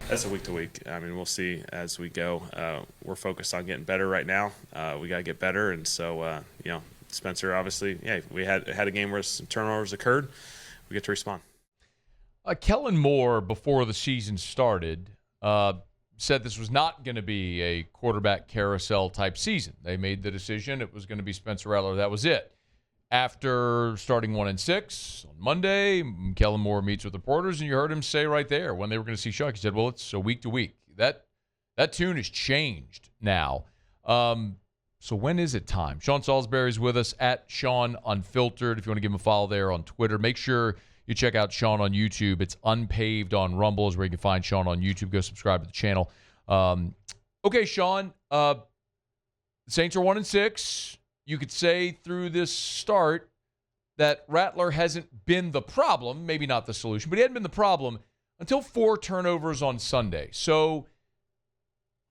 That's a week to week. I mean, we'll see as we go. We're focused on getting better right now. We got to get better, and so Spencer, obviously, we had a game where some turnovers occurred. We get to respond. Kellen Moore, before the season started, said this was not going to be a quarterback carousel type season. They made the decision it was going to be Spencer Rattler. That was it. After starting 1-6 on Monday, Kellen Moore meets with reporters, and you heard him say right there when they were going to see Shough, he said, well, it's a week to week. That tune has changed now. So when is it time? Sean Salisbury is with us at Sean Unfiltered. If you want to give him a follow there on Twitter, make sure you check out Sean on YouTube. It's Unpaved on Rumble is where you can find Sean on YouTube. Go subscribe to the channel. Okay, Sean, the Saints are 1-6. You could say through this start that Rattler hasn't been the problem, maybe not the solution, but he hadn't been the problem until 4 turnovers on Sunday. So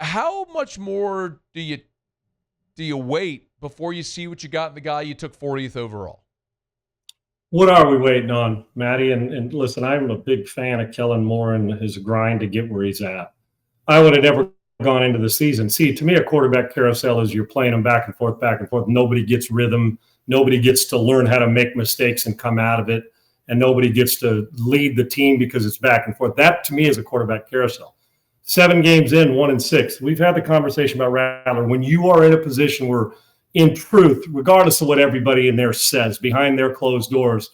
how much more do you wait before you see what you got in the guy you took 40th overall? What are we waiting on, Matty? And listen, I'm a big fan of Kellen Moore and his grind to get where he's at. I would have never gone into the season. See, to me, a quarterback carousel is you're playing them back and forth, back and forth. Nobody gets rhythm. Nobody gets to learn how to make mistakes and come out of it. And nobody gets to lead the team because it's back and forth. That, to me, is a quarterback carousel. 7 games in, 1-6. We've had the conversation about Rattler. When you are in a position where, in truth, regardless of what everybody in there says, behind their closed doors,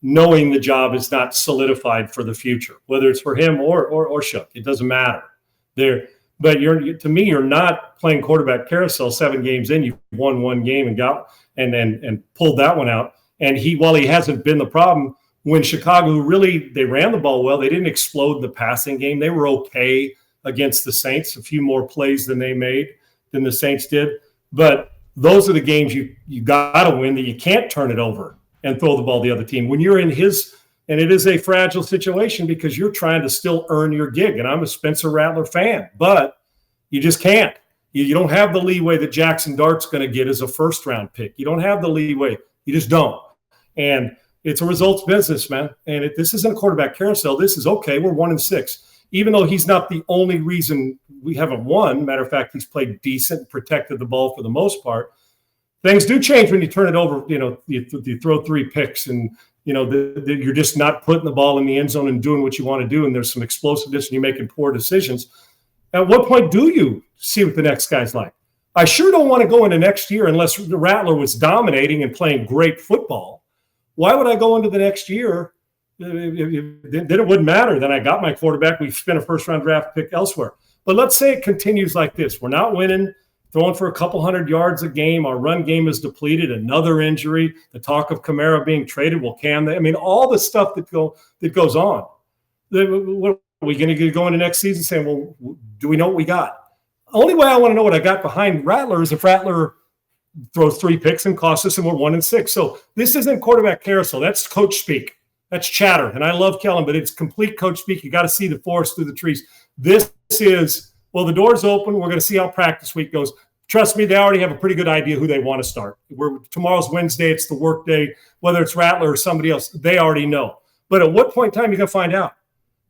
knowing the job is not solidified for the future, whether it's for him or Shough, it doesn't matter. But to me, you're not playing quarterback carousel 7 games in. You won 1 game and got and pulled that one out. And while he hasn't been the problem, when Chicago really they ran the ball well, they didn't explode the passing game. They were okay against the Saints, a few more plays than the Saints did. But those are the games you got to win that you can't turn it over and throw the ball to the other team. When you're in his, and it is a fragile situation because you're trying to still earn your gig. And I'm a Spencer Rattler fan, but you just can't. You don't have the leeway that Jackson Dart's going to get as a first-round pick. You don't have the leeway. You just don't. And it's a results business, man. And this isn't a quarterback carousel. This is, okay, we're 1-6. Even though he's not the only reason we haven't won, matter of fact, he's played decent, protected the ball for the most part. Things do change when you turn it over. You throw 3 picks and, you're just not putting the ball in the end zone and doing what you want to do. And there's some explosiveness and you're making poor decisions. At what point do you see what the next guy's like? I sure don't want to go into next year unless Rattler was dominating and playing great football. Why would I go into the next year? Then it wouldn't matter. Then I got my quarterback. We spent a first-round draft pick elsewhere. But let's say it continues like this. We're not winning, throwing for a couple hundred yards a game. Our run game is depleted. Another injury. The talk of Kamara being traded. Well, all the stuff that goes on. What are we going to go into next season saying, well, do we know what we got? Only way I want to know what I got behind Rattler is if Rattler throws 3 picks and costs us and we're 1-6. So this isn't quarterback carousel. That's coach speak. That's chatter. And I love Kellen, but it's complete coach speak. You got to see the forest through the trees. This is, well, the door's open. We're going to see how practice week goes. Trust me, they already have a pretty good idea who they want to start. Tomorrow's Wednesday. It's the work day. Whether it's Rattler or somebody else, they already know. But at what point in time are you going to find out?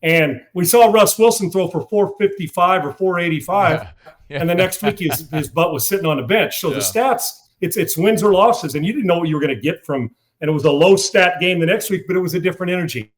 And we saw Russ Wilson throw for 455 or 485. Yeah. And the next week his butt was sitting on the bench. So the stats, it's wins or losses. And you didn't know what you were going to get from, and it was a low stat game the next week, but it was a different energy.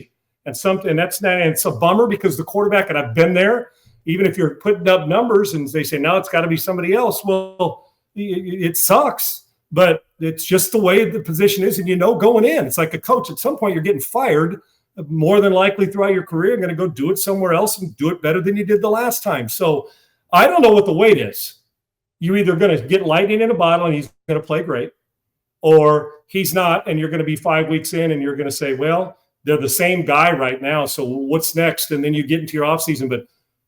And it's a bummer because the quarterback, and I've been there, even if you're putting up numbers and they say, no, it's got to be somebody else. Well, it sucks, but it's just the way the position is. And going in, it's like a coach. At some point, you're getting fired. More than likely throughout your career, you're going to go do it somewhere else and do it better than you did the last time. So I don't know what the weight is. You're either going to get lightning in a bottle and he's going to play great, or he's not, and you're going to be 5 weeks in and you're going to say, well, they're the same guy right now, so what's next? And then you get into your offseason. But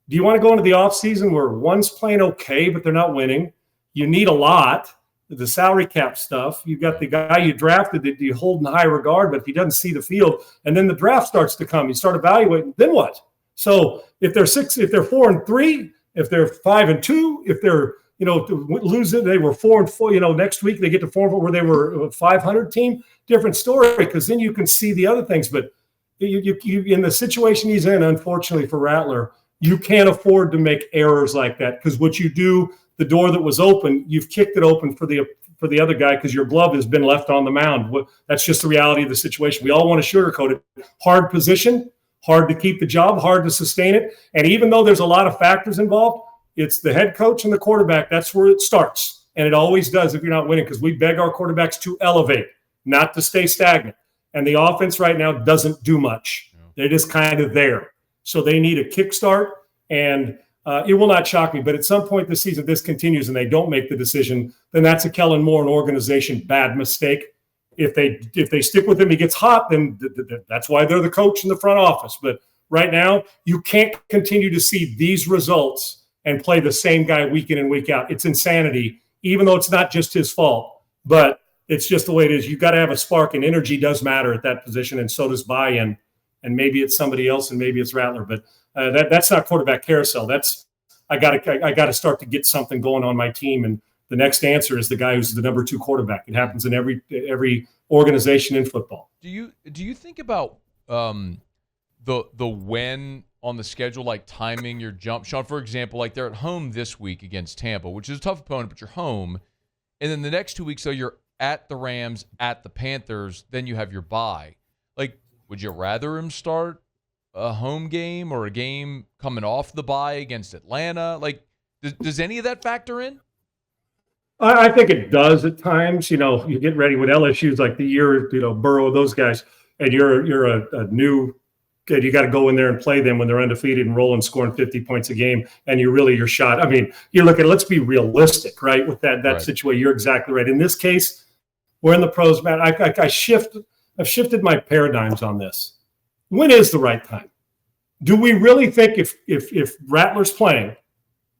do you want to go into the offseason where one's playing okay, but they're not winning? You need a lot. The salary cap stuff. You've got the guy you drafted that you hold in high regard, but if he doesn't see the field, and then the draft starts to come, you start evaluating, then what? So if they're 4-3, if they're 5-2, if they're losing, they were 4-4. Next week they get to 4 where they were a 500 team. Different story, because then you can see the other things. But you in the situation he's in, unfortunately for Rattler, You can't afford to make errors like that, because what you do, the door that was open, you've kicked it open for the other guy because your glove has been left on the mound. That's just the reality of the situation. We all want to sugarcoat it. Hard position, hard to keep the job, hard to sustain it. And even though there's a lot of factors involved, it's the head coach and the quarterback. That's where it starts. And it always does if you're not winning, because we beg our quarterbacks to elevate, not to stay stagnant. And the offense right now doesn't do much. They're just kind of there. So they need a kickstart. And it will not shock me, but at some point this season, this continues and they don't make the decision, then that's a Kellen Moore and organization bad mistake. If they stick with him, he gets hot, then that's why they're the coach in the front office. But right now, you can't continue to see these results and play the same guy week in and week out. It's insanity, even though it's not just his fault. But it's just the way it is. You've got to have a spark, and energy does matter at that position, and so does buy-in. And maybe it's somebody else, and maybe it's Rattler. But that's not quarterback carousel. I got to start to get something going on my team, and the next answer is the guy who's the number 2 quarterback. It happens in every organization in football. Do you think about the when on the schedule, like timing your jump? Sean, for example, like they're at home this week against Tampa, which is a tough opponent, but you're home. And then the next 2 weeks, so you're at the Rams, at the Panthers, then you have your bye. Like, would you rather him start a home game or a game coming off the bye against Atlanta? Like, does any of that factor in? I think it does at times. You get ready with LSU's like the year, Burrow, those guys, and you're a new kid. You got to go in there and play them when they're undefeated and rolling, scoring 50 points a game, and you're shot. I mean, you look at it, let's be realistic, right? With that right. Situation, you're exactly right. In this case, we're in the pros, man. I've shifted my paradigms on this. When is the right time? Do we really think if Rattler's playing,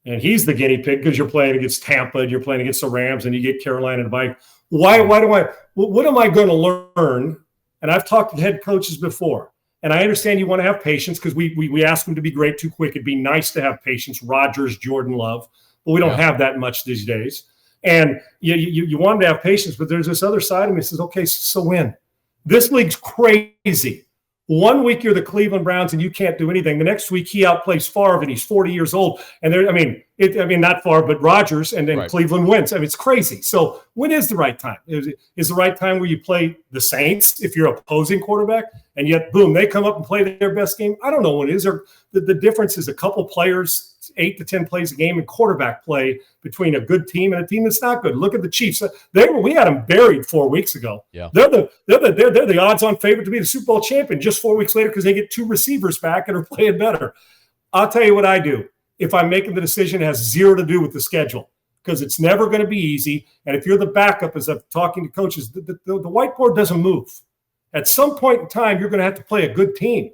and he's the guinea pig because you're playing against Tampa and you're playing against the Rams and you get Carolina and bye, what am I going to learn? And I've talked to head coaches before, and I understand you want to have patience because we ask them to be great too quick. It'd be nice to have patience, Rodgers, Jordan Love, but we don't have that much these days. And you want to have patience, but there's this other side of me that says, okay, so when? This league's crazy. 1 week you're the Cleveland Browns and you can't do anything. The next week he outplays Favre and he's 40 years old. And not Favre, but Rodgers, and then right. Cleveland wins. I mean, it's crazy. So when is the right time? Is the right time where you play the Saints if you're opposing quarterback, and yet boom, they come up and play their best game? I don't know when it is. The difference is a couple players, 8 to 10 plays a game in quarterback play between a good team and a team that's not good. Look at the Chiefs. We had them buried 4 weeks ago. Yeah. They're the odds-on favorite to be the Super Bowl champion just 4 weeks later because they get 2 receivers back and are playing better. I'll tell you what I do. If I'm making the decision, it has zero to do with the schedule because it's never going to be easy. And if you're the backup, as I'm talking to coaches, the whiteboard doesn't move. At some point in time, you're going to have to play a good team.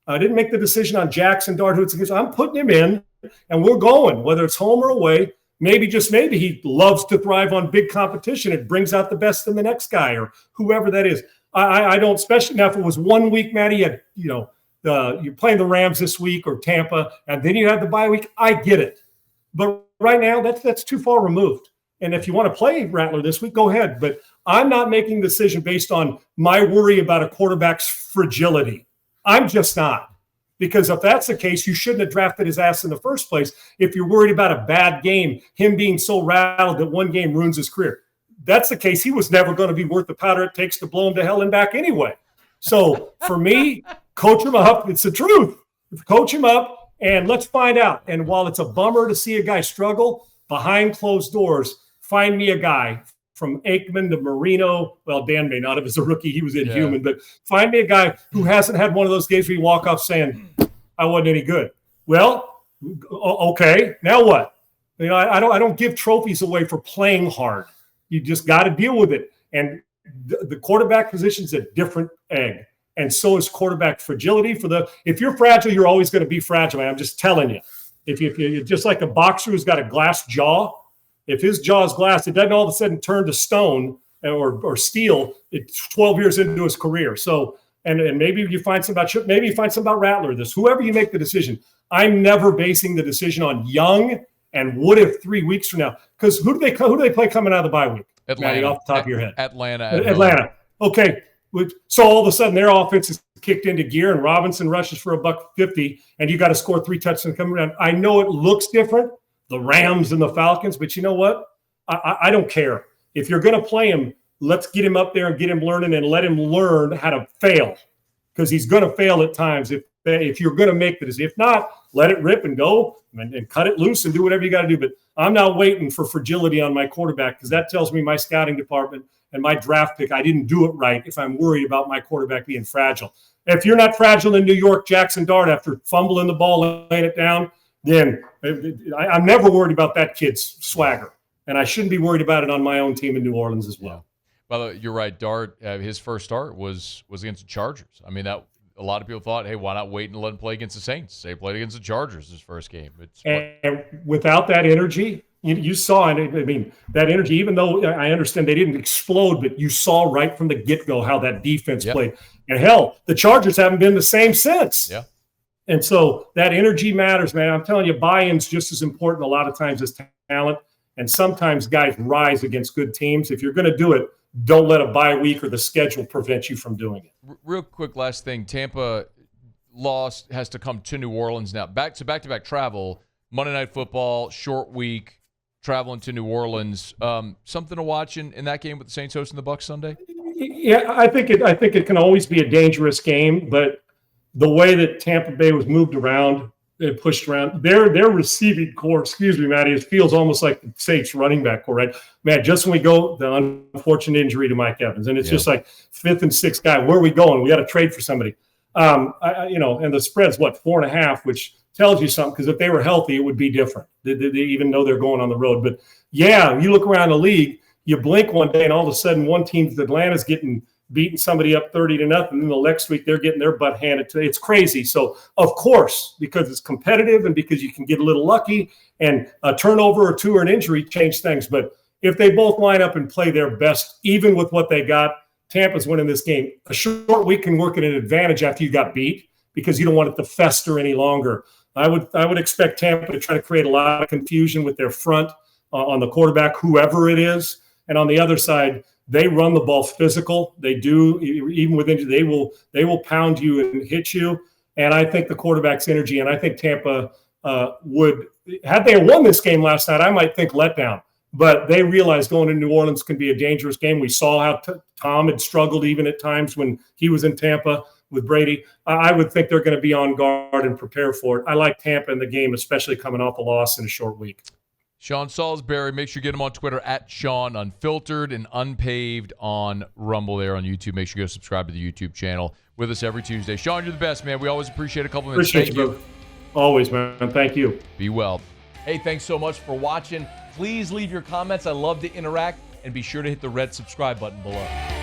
I didn't make the decision on Jackson Dart. I'm putting him in, and we're going, whether it's home or away. Maybe, just maybe, he loves to thrive on big competition. It brings out the best in the next guy or whoever that is. I don't, especially now if it was 1 week, Matty, you're playing the Rams this week or Tampa, and then you have the bye week. I get it. But right now, that's too far removed. And if you want to play Rattler this week, go ahead. But I'm not making the decision based on my worry about a quarterback's fragility. I'm just not. Because if that's the case, you shouldn't have drafted his ass in the first place if you're worried about a bad game, him being so rattled that one game ruins his career. That's the case. He was never going to be worth the powder it takes to blow him to hell and back anyway. So for me, coach him up. It's the truth. Coach him up, and let's find out. And while it's a bummer to see a guy struggle, behind closed doors, find me a guy from Aikman to Marino. Well, Dan may not have as a rookie. He was inhuman. But find me a guy who hasn't had one of those games where you walk off saying, I wasn't any good. Well, okay, now what? I don't give trophies away for playing hard. You just got to deal with it. And the quarterback position is a different egg. And so is quarterback fragility. If you're fragile, you're always going to be fragile. I'm just telling you. If you're just like a boxer who's got a glass jaw, if his jaw is glass, it doesn't all of a sudden turn to stone or steel. It's 12 years into his career. So, and maybe you find something about Rattler. Whoever you make the decision, I'm never basing the decision on young and what if 3 weeks from now. Because who do they play coming out of the bye week? Atlanta, Matty, off the top of your head. Atlanta. Okay. So all of a sudden their offense is kicked into gear and Robinson rushes for $150 and you got to score 3 touchdowns coming around. I know it looks different, the Rams and the Falcons, but you know what? I don't care. If you're going to play him, let's get him up there and get him learning and let him learn how to fail, because he's going to fail at times if you're going to make this. If not, let it rip and go and cut it loose and do whatever you got to do. But I'm not waiting for fragility on my quarterback, because that tells me my scouting department and my draft pick, I didn't do it right if I'm worried about my quarterback being fragile. If you're not fragile in New York, Jackson Dart, after fumbling the ball, laying it down, then I'm never worried about that kid's swagger. And I shouldn't be worried about it on my own team in New Orleans as well. By the way, you're right. Dart, his first start was against the Chargers. I mean, that a lot of people thought, hey, why not wait and let him play against the Saints? They played against the Chargers his first game. And without that energy, you saw it. I mean, that energy, even though I understand they didn't explode, but you saw right from the get-go how that defense played. And hell, the Chargers haven't been the same since. Yeah. And so that energy matters, man. I'm telling you, buy-in's just as important a lot of times as talent. And sometimes guys rise against good teams. If you're going to do it, don't let a bye week or the schedule prevent you from doing it. Real quick, last thing. Tampa has to come to New Orleans now. Back-to-back travel, Monday Night Football, short week, traveling to New Orleans. Something to watch in that game with the Saints hosting the Bucs Sunday? Yeah, I think it can always be a dangerous game, but the way that Tampa Bay was moved around, pushed around, their receiving core, excuse me, Matty, it feels almost like the Saints running back core, right? Man, just when we go, the unfortunate injury to Mike Evans, and it's just like 5th and 6th guy, where are we going? We got to trade for somebody. And the spread's 4.5, which tells you something, because if they were healthy, it would be different, even though they're going on the road. But yeah, you look around the league, you blink one day and all of a sudden one team, Atlanta's beating somebody up 30-0, and then the next week they're getting their butt handed to. It's crazy. So of course, because it's competitive and because you can get a little lucky, and a turnover or two or an injury change things. But if they both line up and play their best, even with what they got, Tampa's winning this game. A short week can work at an advantage after you got beat, because you don't want it to fester any longer. I would expect Tampa to try to create a lot of confusion with their front on the quarterback, whoever it is. And on the other side, they run the ball physical. They do, even with injury, they will pound you and hit you. And I think the quarterback's energy, and I think Tampa would, had they won this game last night, I might think letdown. But they realized going to New Orleans can be a dangerous game. We saw how Tom had struggled even at times when he was in Tampa with Brady. I would think they're going to be on guard and prepare for it. I like Tampa in the game, especially coming off a loss in a short week. Sean Salisbury, make sure you get him on Twitter at Sean Unfiltered and Unpaved on Rumble there on YouTube. Make sure you go subscribe to the YouTube channel. With us every Tuesday. Sean, you're the best, man. We always appreciate a couple minutes. Appreciate you, brother. Always, man. Thank you. Be well. Hey, thanks so much for watching. Please leave your comments. I love to interact. And be sure to hit the red subscribe button below.